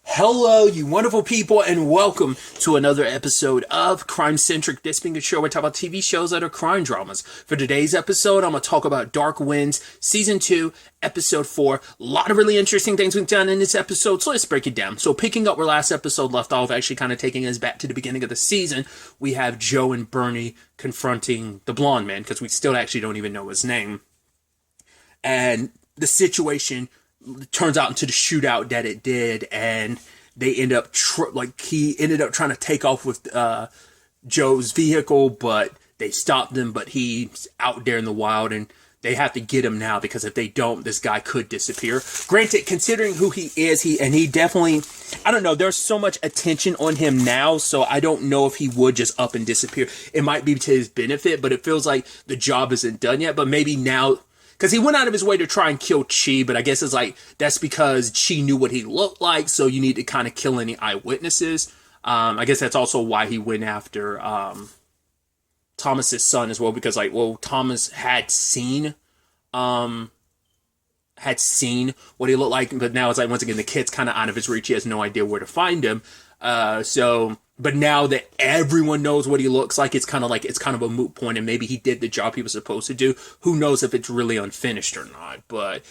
Hello, you wonderful people, and welcome to another episode of Centric. This being a show where I talk about TV shows that are crime dramas. For today's episode, I'm going to talk about Dark Winds, Season 2, Episode 4. A lot of really interesting things we've done in this episode, so let's break it down. So picking up where last episode left off, actually kind of taking us back to the beginning of the season, we have Joe and Bernie confronting the blonde man, because we still actually don't even know his name. And the situation turns out into the shootout that it did, and they end up he ended up trying to take off with Joe's vehicle, but they stopped him. But he's out there in the wild, and they have to get him now, because if they don't, this guy could disappear. Granted, considering who he is, he definitely, I don't know, there's so much attention on him now, so I don't know if he would just up and disappear. It might be to his benefit, but it feels like the job isn't done yet. But maybe now, because he went out of his way to try and kill Chi, but I guess it's like, that's because Chi knew what he looked like, so you need to kind of kill any eyewitnesses. I guess that's also why he went after Thomas's son as well, because Thomas had seen what he looked like, but now it's like, once again, the kid's kind of out of his reach. He has no idea where to find him. But now that everyone knows what he looks like, it's kind of a moot point, and maybe he did the job he was supposed to do. Who knows if it's really unfinished or not? But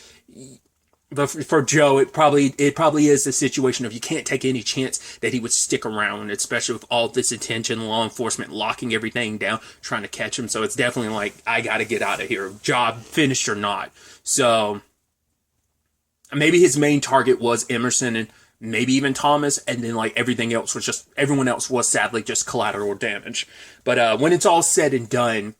for Joe, it probably is the situation of, you can't take any chance that he would stick around, especially with all this attention, law enforcement locking everything down, trying to catch him. So it's definitely like, I got to get out of here, job finished or not. So maybe his main target was Emerson, and maybe even Thomas, and then everyone else was sadly just collateral damage. But when it's all said and done,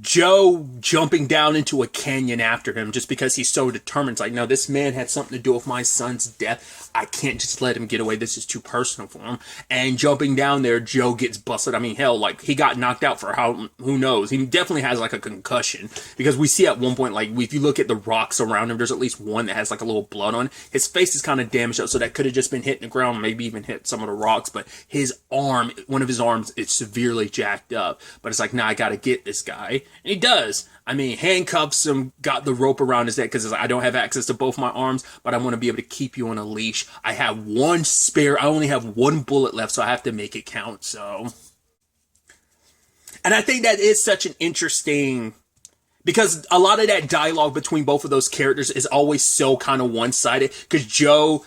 Joe jumping down into a canyon after him just because he's so determined. It's like, no, this man had something to do with my son's death. I can't just let him get away. This is too personal for him. And jumping down there, Joe gets busted. I mean, hell, he got knocked out for who knows? He definitely has a concussion, because we see at one point, if you look at the rocks around him, there's at least one that has a little blood on it. His face is kind of damaged up, so that could have just been hitting the ground, maybe even hit some of the rocks. But one of his arms, is severely jacked up. But it's like, nah, I gotta get this guy. And he does. I mean, handcuffs him, got the rope around his neck, because I don't have access to both my arms, but I want to be able to keep you on a leash. I have one spare, I only have one bullet left, so I have to make it count. So, and I think that is such an interesting, because a lot of that dialogue between both of those characters is always so kind of one-sided. Because Joe's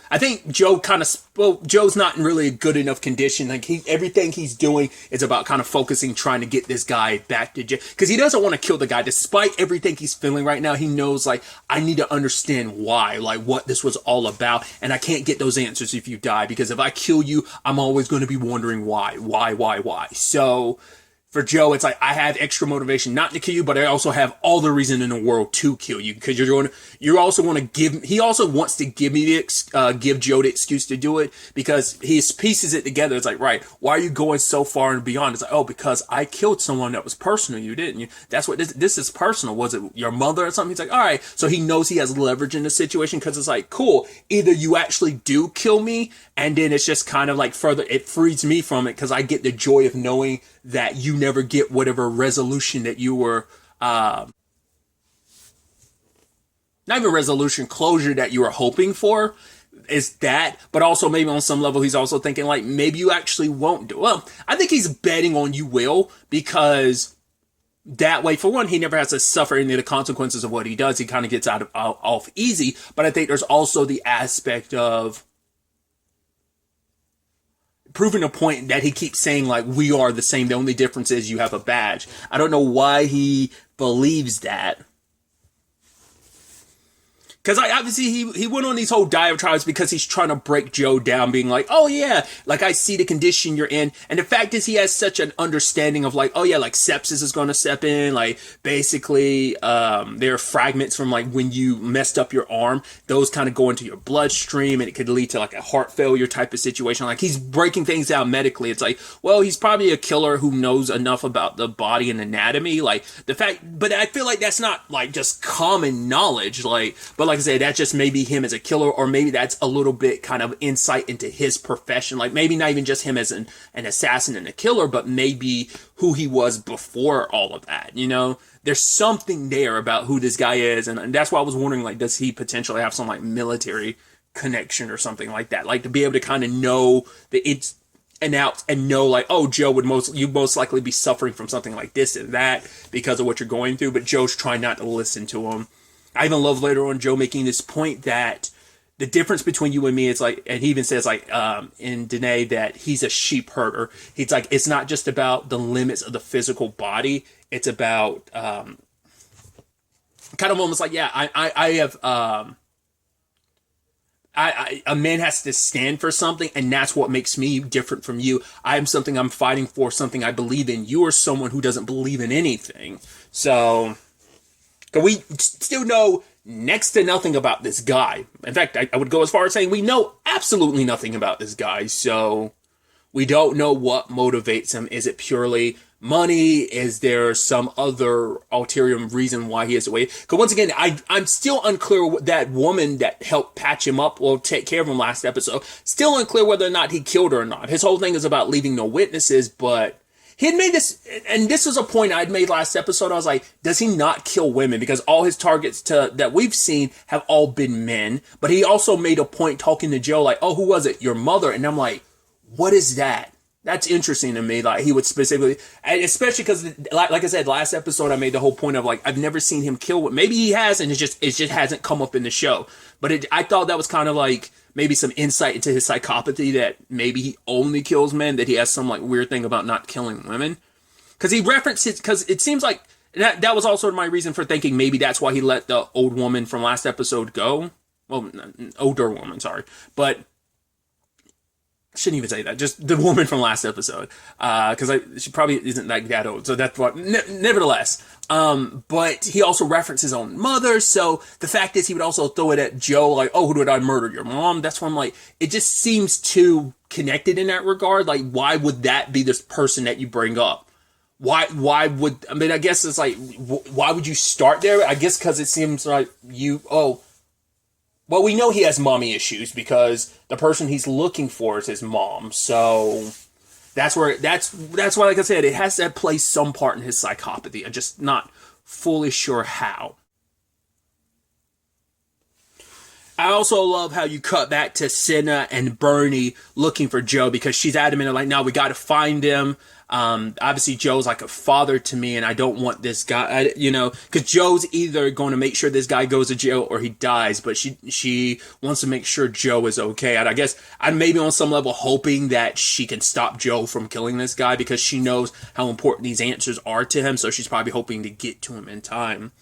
not in really a good enough condition. Everything he's doing is about kind of focusing, trying to get this guy back to jail. Because he doesn't want to kill the guy. Despite everything he's feeling right now, he knows, I need to understand why, what this was all about. And I can't get those answers if you die. Because if I kill you, I'm always going to be wondering why. So for Joe, it's I have extra motivation not to kill you, but I also have all the reason in the world to kill you, because he also wants to give Joe the excuse to do it, because he pieces it together. It's right, why are you going so far and beyond? It's because I killed someone that was personal. You didn't. That's what this is personal. Was it your mother or something? He's all right. So he knows he has leverage in the situation, because it's cool. Either you actually do kill me, and then it's just kind of further, it frees me from it, because I get the joy of knowing that you never get whatever resolution that you were, not even resolution, closure that you were hoping for, is that. But also maybe on some level, he's also thinking maybe you actually won't do. Well, I think he's betting on you will, because that way, for one, he never has to suffer any of the consequences of what he does. He kind of gets off easy. But I think there's also the aspect of proving a point that he keeps saying, we are the same. The only difference is you have a badge. I don't know why he believes that. Because obviously he went on these whole diatribes because he's trying to break Joe down, being oh yeah, I see the condition you're in. And the fact is, he has such an understanding of oh yeah, sepsis is going to step in. Basically, there are fragments from when you messed up your arm. Those kind of go into your bloodstream, and it could lead to a heart failure type of situation. He's breaking things down medically. It's well, he's probably a killer who knows enough about the body and anatomy. But I feel that's not just common knowledge. But like I said, that's just maybe him as a killer, or maybe that's a little bit kind of insight into his profession. Like maybe not even just him as an assassin and a killer, but maybe who he was before all of that. You know, there's something there about who this guy is. And that's why I was wondering, like, does he potentially have some like military connection or something like that? Like to be able to kind of know the ins and outs and know like, oh, Joe would most likely be suffering from something like this and that because of what you're going through. But Joe's trying not to listen to him. I even love later on Joe making this point that the difference between you and me is like, and he even says like in Danae that he's a sheep herder. He's like, it's not just about the limits of the physical body. It's about kind of almost like, yeah, I have a man has to stand for something, and that's what makes me different from you. I'm something I'm fighting for, something I believe in. You are someone who doesn't believe in anything. So. But we still know next to nothing about this guy. In fact, I would go as far as saying we know absolutely nothing about this guy. So we don't know what motivates him. Is it purely money? Is there some other ulterior reason why he is away? Because once again, I'm still unclear what that woman that helped patch him up or take care of him last episode. Still unclear whether or not he killed her or not. His whole thing is about leaving no witnesses, but he had made this, and this was a point I'd made last episode. I was like, does he not kill women? Because all his targets that we've seen have all been men. But he also made a point talking to Joe like, oh, who was it? Your mother. And I'm like, what is that? That's interesting to me. Like he would specifically, especially because like I said, last episode, I made the whole point of like, I've never seen him kill. Maybe he has, and it just hasn't come up in the show. But I thought that was kind of like, maybe some insight into his psychopathy, that maybe he only kills men, that he has some like weird thing about not killing women. Because he referenced it, because it seems like that was also my reason for thinking maybe that's why he let the old woman from last episode go. Well, older woman, sorry. But I shouldn't even say that. Just the woman from last episode. Because she probably isn't like that old. So that's what, nevertheless. But he also referenced his own mother. So the fact is he would also throw it at Joe like, oh, who did I murder? Your mom? That's why I'm like, it just seems too connected in that regard. Like, why would that be this person that you bring up? Why would, I mean, I guess it's like, why would you start there? I guess because it seems like well, we know he has mommy issues because the person he's looking for is his mom. So that's why, like I said, it has to play some part in his psychopathy. I'm just not fully sure how. I also love how you cut back to Senna and Bernie looking for Joe, because she's adamant, like, no, we got to find him. Obviously Joe's like a father to me, and I don't want this guy, because Joe's either going to make sure this guy goes to jail or he dies, but she wants to make sure Joe is okay. And I guess I'm maybe on some level hoping that she can stop Joe from killing this guy, because she knows how important these answers are to him, so she's probably hoping to get to him in time.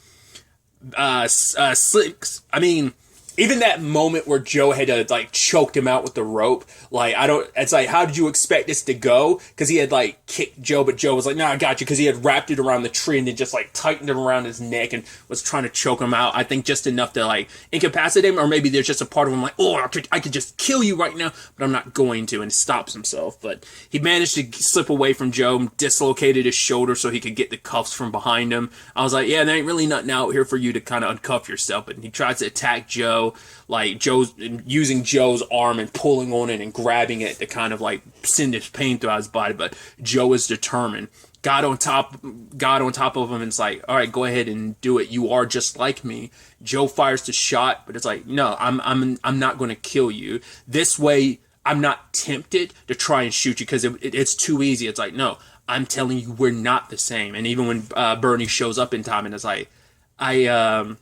Slicks, I mean, even that moment where Joe had to, like, choked him out with the rope, like, it's like, how did you expect this to go? Because he had, like, kicked Joe, but Joe was like, no, I got you, because he had wrapped it around the tree and then just, like, tightened it around his neck and was trying to choke him out. I think just enough to, like, incapacitate him, or maybe there's just a part of him like, oh, I could just kill you right now, but I'm not going to, and stops himself. But he managed to slip away from Joe, dislocated his shoulder so he could get the cuffs from behind him. I was like, yeah, there ain't really nothing out here for you to kind of uncuff yourself. But he tries to attack Joe, like Joe's using Joe's arm and pulling on it and grabbing it to kind of like send his pain throughout his body. But Joe is determined. Got on top of him, and it's like, all right, go ahead and do it. You are just like me. Joe fires the shot, but it's like, no, I'm not going to kill you. This way, I'm not tempted to try and shoot you, because it's too easy. It's like, no, I'm telling you, we're not the same. And even when Bernie shows up in time, and it's like, I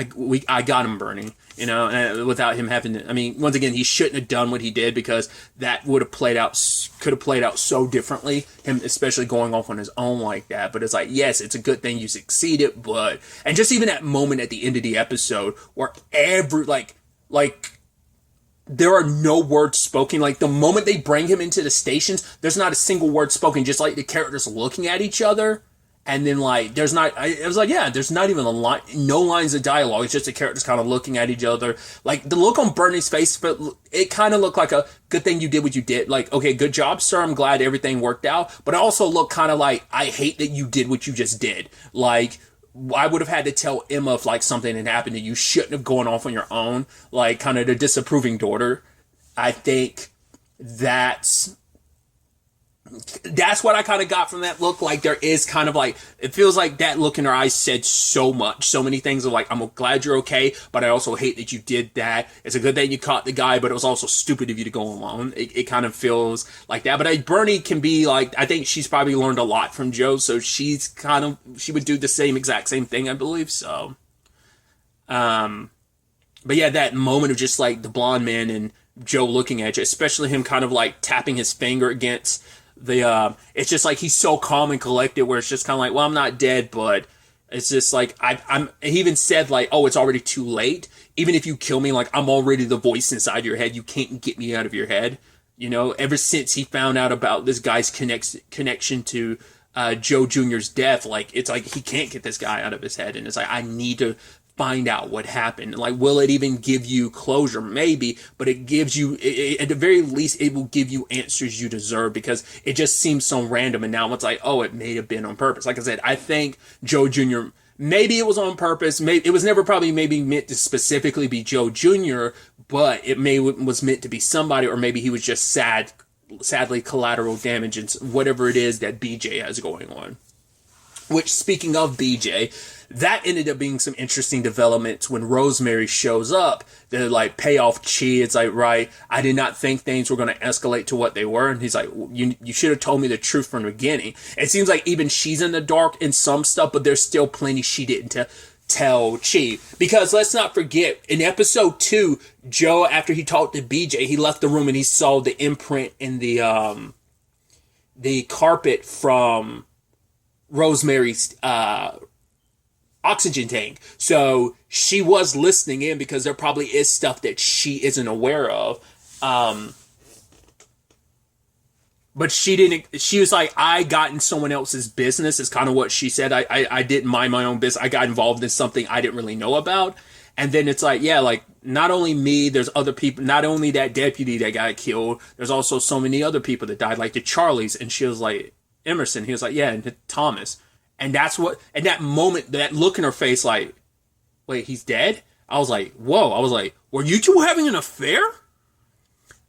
got him, Bernie, and without him having to, I mean, once again, he shouldn't have done what he did, because that could have played out so differently, him especially going off on his own like that. But it's like, yes, it's a good thing you succeeded, and just even that moment at the end of the episode where there are no words spoken. Like, the moment they bring him into the stations, there's not a single word spoken, just like the characters looking at each other. And then, like, there's not even a line, no lines of dialogue. It's just the characters kind of looking at each other. Like, the look on Bernie's face, but it kind of looked like a good thing you did what you did. Like, okay, good job, sir. I'm glad everything worked out. But it also looked kind of like, I hate that you did what you just did. Like, I would have had to tell Emma if like something had happened that you shouldn't have gone off on your own, like kind of the disapproving daughter. I think that's what I kind of got from that look. Like there is kind of like, it feels like that look in her eyes said so many things of like, I'm glad you're okay, but I also hate that you did that. It's a good thing you caught the guy, but it was also stupid of you to go alone. It kind of feels like that. But Bernie can be like, I think she's probably learned a lot from Joe, so she would do the exact same thing, I believe. So, but yeah, that moment of just like the blonde man and Joe looking at you, especially him kind of like tapping his finger against it's just like he's so calm and collected where it's just kind of like, well, I'm not dead, but it's just like he even said like, oh, it's already too late. Even if you kill me, like I'm already the voice inside your head. You can't get me out of your head. You know, ever since he found out about this guy's connection to Joe Jr.'s death, like it's like he can't get this guy out of his head, and it's like I need to find out what happened. Like, will it even give you closure? Maybe, but it gives you, at the very least, it will give you answers you deserve, because it just seems so random. And now it's like, oh, it may have been on purpose. Like I said, I think Joe Jr., maybe it was on purpose. Maybe it was never probably maybe meant to specifically be Joe Jr., but it was meant to be somebody, or maybe he was just sadly collateral damage and whatever it is that BJ has going on. Which, speaking of BJ, that ended up being some interesting developments when Rosemary shows up. They're like, pay off Chi. It's like, right, I did not think things were going to escalate to what they were. And he's like, you should have told me the truth from the beginning. It seems like even she's in the dark in some stuff, but there's still plenty she didn't tell Chi. Because let's not forget, in episode 2, Joe, after he talked to BJ, he left the room and he saw the imprint in the carpet from Rosemary's oxygen tank. So she was listening in, because there probably is stuff that she isn't aware of. But she was like, I got in someone else's business, is kind of what she said. I didn't mind my own business. I got involved in something I didn't really know about. And then it's like, yeah, like not only me, there's other people, not only that deputy that got killed, there's also so many other people that died, like the Charlies. And she was like, Emerson, he was like, yeah, and Thomas. And that's what, and that moment, that look in her face, like, wait, he's dead? I was like, whoa. I was like, were you two having an affair?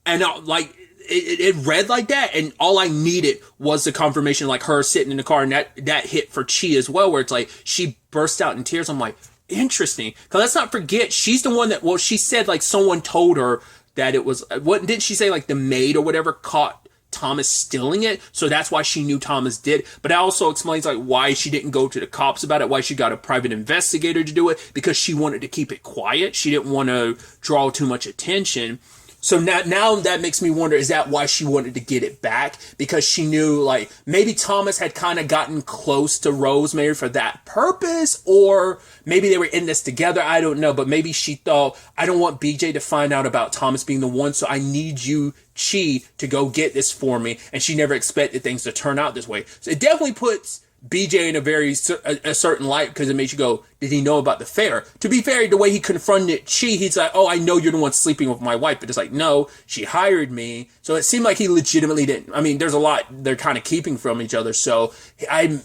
And like, it read like that. And all I needed was the confirmation, like her sitting in the car, and that hit for Chi as well, where it's like, she burst out in tears. I'm like, interesting. Because let's not forget, she's the one that, well, she said like someone told her that it was, what didn't she say, like the maid or whatever caught Thomas stealing it, so that's why she knew Thomas did. But that also explains like why she didn't go to the cops about it, why she got a private investigator to do it, because she wanted to keep it quiet. She didn't want to draw too much attention. So now that makes me wonder, is that why she wanted to get it back? Because she knew, like, maybe Thomas had kind of gotten close to Rosemary for that purpose, or maybe they were in this together. I don't know. But maybe she thought, I don't want BJ to find out about Thomas being the one, so I need you, Chi, to go get this for me. And she never expected things to turn out this way. So it definitely puts BJ in a certain light, because it makes you go, did he know about the affair? To be fair, the way he confronted Chi, he's like, oh, I know you're the one sleeping with my wife. But it's like, no, she hired me. So it seemed like he legitimately didn't. I mean, there's a lot they're kind of keeping from each other. So because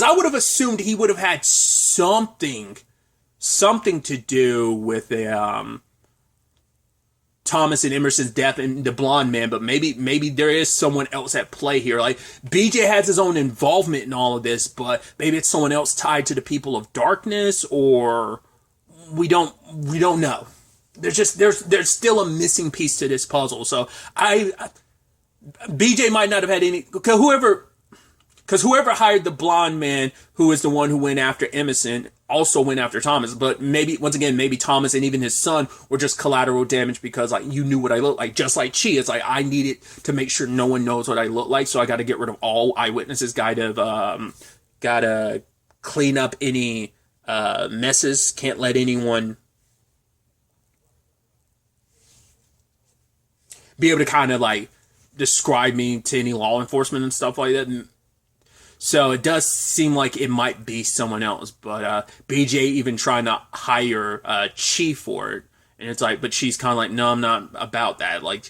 I would have assumed he would have had something to do with the Thomas and Emerson's death and the blonde man, but maybe there is someone else at play here. Like, BJ has his own involvement in all of this, but maybe it's someone else tied to the people of darkness, or we don't know. There's still a missing piece to this puzzle. So BJ might not have had any, because whoever hired the blonde man, who is the one who went after Emerson, also went after Thomas. But maybe, once again, maybe Thomas and even his son were just collateral damage, because like, you knew what I looked like, just like Chi. It's like, I needed to make sure no one knows what I look like, so I got to get rid of all eyewitnesses. Gotta clean up any messes. Can't let anyone be able to kind of like describe me to any law enforcement and stuff like that. And so it does seem like it might be someone else, but BJ even trying to hire Chi for it, and it's like, but she's kind of like, no, I'm not about that. Like,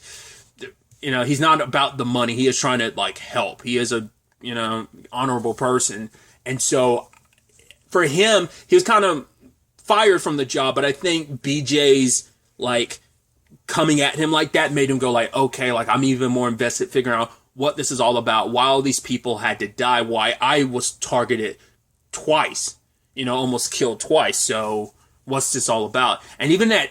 you know, he's not about the money. He is trying to like help. He is a, you know, honorable person, and so for him, he was kind of fired from the job, but I think BJ's like coming at him like that made him go like, okay, like I'm even more invested figuring out what this is all about, why all these people had to die, why I was targeted twice, almost killed twice. So what's this all about? And even that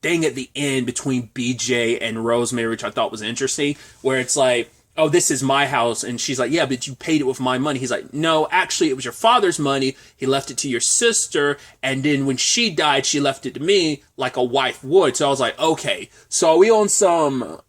thing at the end between BJ and Rosemary, which I thought was interesting, where it's like, oh, this is my house. And she's like, yeah, but you paid it with my money. He's like, no, actually, it was your father's money. He left it to your sister. And then when she died, she left it to me like a wife would. So I was like, okay, so are we on some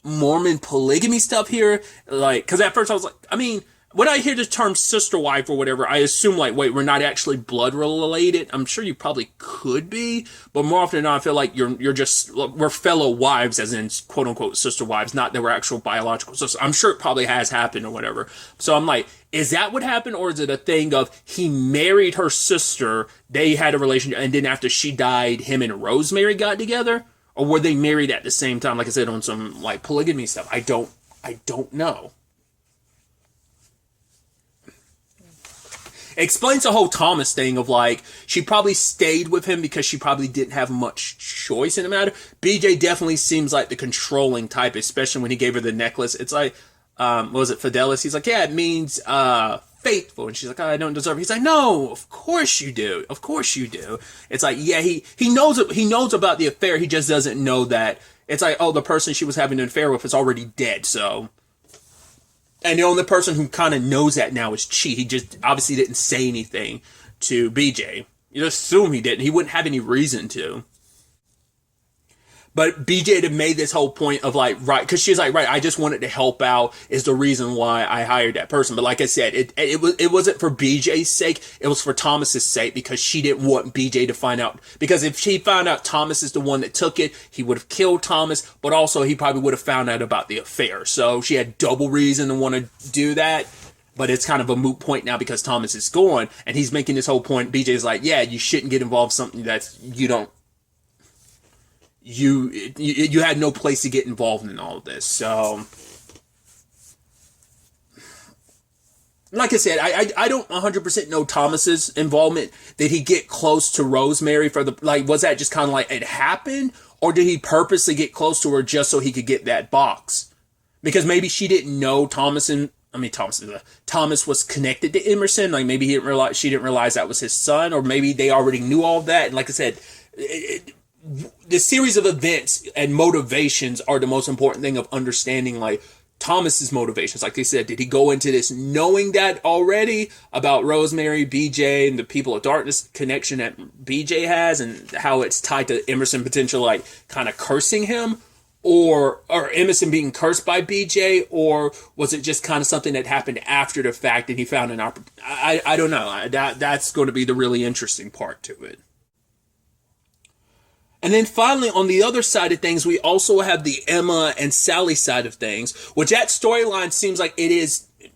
Mormon polygamy stuff here? Like, because at first I was like, I mean, when I hear the term sister wife or whatever, I assume like, wait, we're not actually blood related. I'm sure you probably could be, but more often than not, I feel like we're fellow wives, as in quote unquote sister wives, not that we're actual biological sisters. I'm sure it probably has happened or whatever. So I'm like, is that what happened? Or is it a thing of he married her sister, they had a relationship, and then after she died, him and Rosemary got together? Or were they married at the same time, like I said, on some like polygamy stuff? I don't know. Explains the whole Thomas thing of like, she probably stayed with him because she probably didn't have much choice in the matter. BJ definitely seems like the controlling type, especially when he gave her the necklace. It's like, what was it, Fidelis? He's like, yeah, it means faithful. And she's like, oh, I don't deserve it. He's like, no, of course you do. Of course you do. It's like, yeah, he knows about the affair. He just doesn't know that. It's like, oh, the person she was having an affair with is already dead, so. And the only person who kind of knows that now is Chi. He just obviously didn't say anything to BJ. You assume he didn't. He wouldn't have any reason to. But BJ had made this whole point of like, right, because she's like, right, I just wanted to help out is the reason why I hired that person. But like I said, it wasn't for BJ's sake. It was for Thomas's sake, because she didn't want BJ to find out. Because if she found out Thomas is the one that took it, he would have killed Thomas, but also he probably would have found out about the affair. So she had double reason to want to do that. But it's kind of a moot point now because Thomas is gone, and he's making this whole point. BJ's like, yeah, you shouldn't get involved in something that you had no place to get involved in all of this. So, like I said, I don't 100% know Thomas's involvement. Did he get close to Rosemary was that just kind of like it happened? Or did he purposely get close to her just so he could get that box? Because maybe she didn't know Thomas was connected to Emerson. Like maybe she didn't realize that was his son, or maybe they already knew all of that. And like I said, the series of events and motivations are the most important thing of understanding, like, Thomas's motivations. Like they said, did he go into this knowing that already about Rosemary, BJ, and the People of Darkness connection that BJ has, and how it's tied to Emerson potential, like, kind of cursing him? Or Emerson being cursed by BJ? Or was it just kind of something that happened after the fact and he found an opportunity? I don't know. That's going to be the really interesting part to it. And then finally, on the other side of things, we also have the Emma and Sally side of things, which that storyline seems like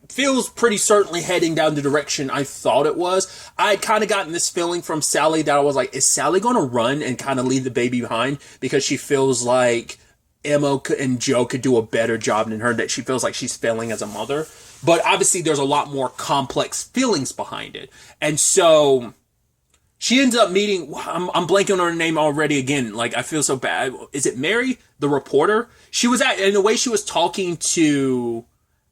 feels pretty certainly heading down the direction I thought it was. I had kind of gotten this feeling from Sally that I was like, is Sally going to run and kind of leave the baby behind? Because she feels like Emma and Joe could do a better job than her, that she feels like she's failing as a mother. But obviously there's a lot more complex feelings behind it. And so she ends up meeting, I'm blanking on her name already again. Like, I feel so bad. Is it Mary, the reporter? In the way she was talking to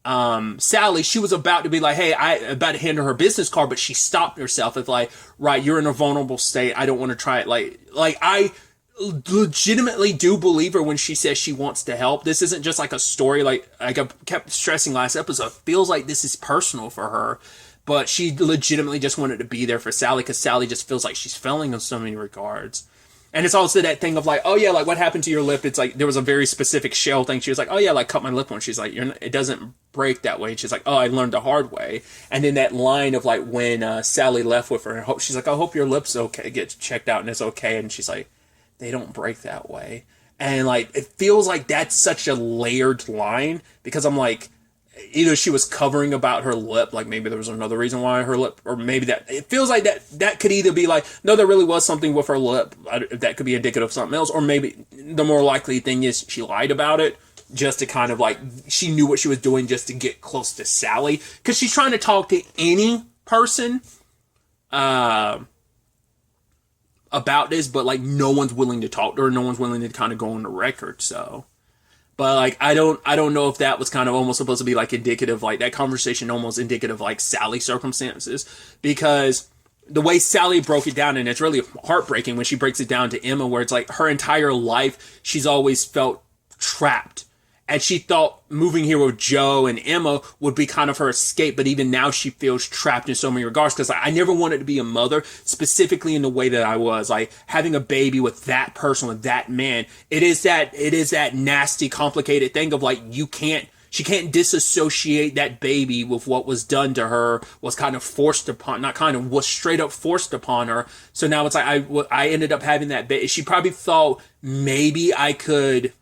Sally, she was about to be like, hey, about to hand her business card, but she stopped herself. It's like, right, you're in a vulnerable state. I don't want to try it. Like I legitimately do believe her when she says she wants to help. This isn't just like a story. Like I kept stressing last episode, it feels like this is personal for her. But she legitimately just wanted to be there for Sally, because Sally just feels like she's failing in so many regards. And it's also that thing of like, oh yeah, like what happened to your lip? It's like, there was a very specific shell thing. She was like, oh yeah, like cut my lip on. She's like, it doesn't break that way. And she's like, oh, I learned the hard way. And then that line of like when Sally left with her, she's like, I hope your lip's okay, get checked out and it's okay. And she's like, they don't break that way. And like, it feels like that's such a layered line, because I'm like, either she was covering about her lip, like maybe there was another reason why her lip, or maybe that, it feels like that could either be like, no, there really was something with her lip, that could be indicative of something else, or maybe the more likely thing is she lied about it, just to kind of like, she knew what she was doing just to get close to Sally, because she's trying to talk to any person uh, about this, but like no one's willing to talk to her. No one's willing to kind of go on the record. So, but like I don't know if that was kind of almost supposed to be like indicative, like that conversation almost indicative like Sally's circumstances, because the way Sally broke it down, and it's really heartbreaking when she breaks it down to Emma, where it's like her entire life she's always felt trapped. And she thought moving here with Joe and Emma would be kind of her escape, but even now she feels trapped in so many regards, because I never wanted to be a mother, specifically in the way that I was. Like having a baby with that person, with that man, it is that nasty, complicated thing of like she can't disassociate that baby with what was done to her, was kind of forced upon, not kind of, was straight up forced upon her. So now it's like I ended up having that baby. She probably thought maybe I could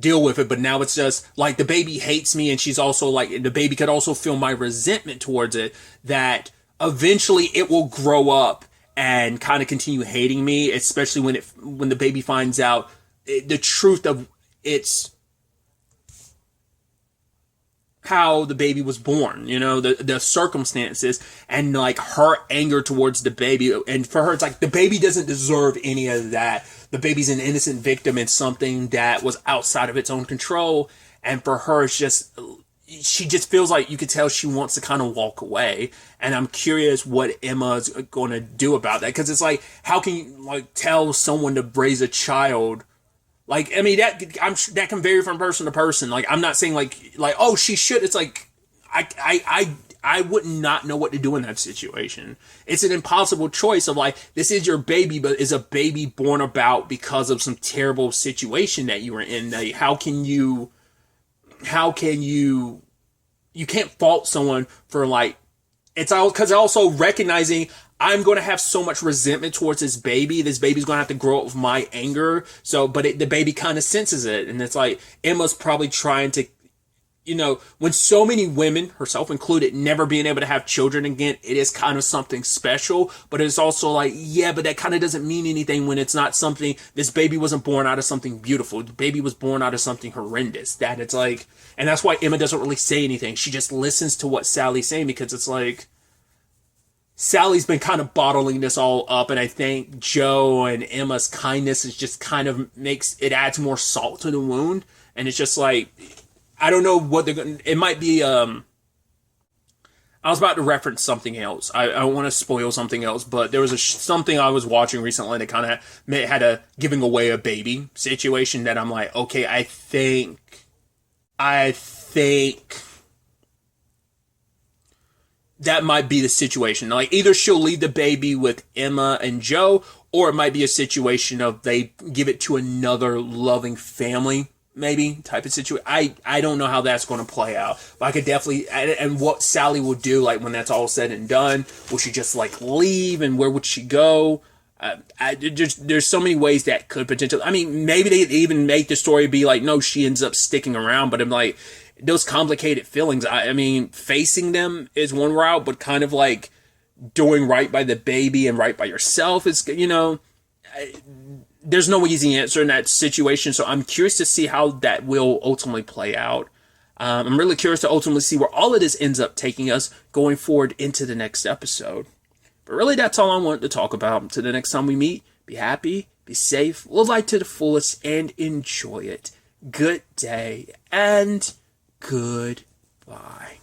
deal with it, but now it's just like the baby hates me, and she's also like, the baby could also feel my resentment towards it, that eventually it will grow up and kind of continue hating me, especially when the baby finds out the truth of its how the baby was born, the circumstances, and like her anger towards the baby. And for her, it's like the baby doesn't deserve any of that. The baby's an innocent victim in something that was outside of its own control. And for her, she just feels like you could tell she wants to kind of walk away. And I'm curious what Emma's going to do about that. Because it's like, how can you like tell someone to raise a child? Like, I mean, that can vary from person to person. Like, I'm not saying like, oh, she should. It's like, I would not know what to do in that situation. It's an impossible choice of like, this is your baby, but is a baby born about because of some terrible situation that you were in? Like, how can you, you can't fault someone for like, it's all because also recognizing I'm going to have so much resentment towards this baby. This baby's going to have to grow up with my anger. So, but the baby kind of senses it. And it's like, Emma's probably trying to, when so many women, herself included, never being able to have children again, it is kind of something special. But it's also like, yeah, but that kind of doesn't mean anything when it's not something, this baby wasn't born out of something beautiful. The baby was born out of something horrendous. That it's like, and that's why Emma doesn't really say anything. She just listens to what Sally's saying, because it's like, Sally's been kind of bottling this all up, and I think Joe and Emma's kindness is just kind of adds more salt to the wound, and it's just like, I don't know what they're going to, it might be, I was about to reference something else. I don't want to spoil something else, but there was something I was watching recently that kind of had a giving away a baby situation that I'm like, okay, I think that might be the situation. Like, either she'll leave the baby with Emma and Joe, or it might be a situation of they give it to another loving family, maybe, type of situation. I don't know how that's going to play out. But I could definitely, and what Sally will do, like, when that's all said and done. Will she just, like, leave, and where would she go? There's so many ways that could potentially, I mean, maybe they even make the story be like, no, she ends up sticking around, but I'm like, those complicated feelings, I mean, facing them is one route, but kind of like doing right by the baby and right by yourself is, there's no easy answer in that situation. So I'm curious to see how that will ultimately play out. I'm really curious to ultimately see where all of this ends up taking us going forward into the next episode. But really, that's all I wanted to talk about. Until the next time we meet, be happy, be safe, live life to the fullest, and enjoy it. Good day, and goodbye.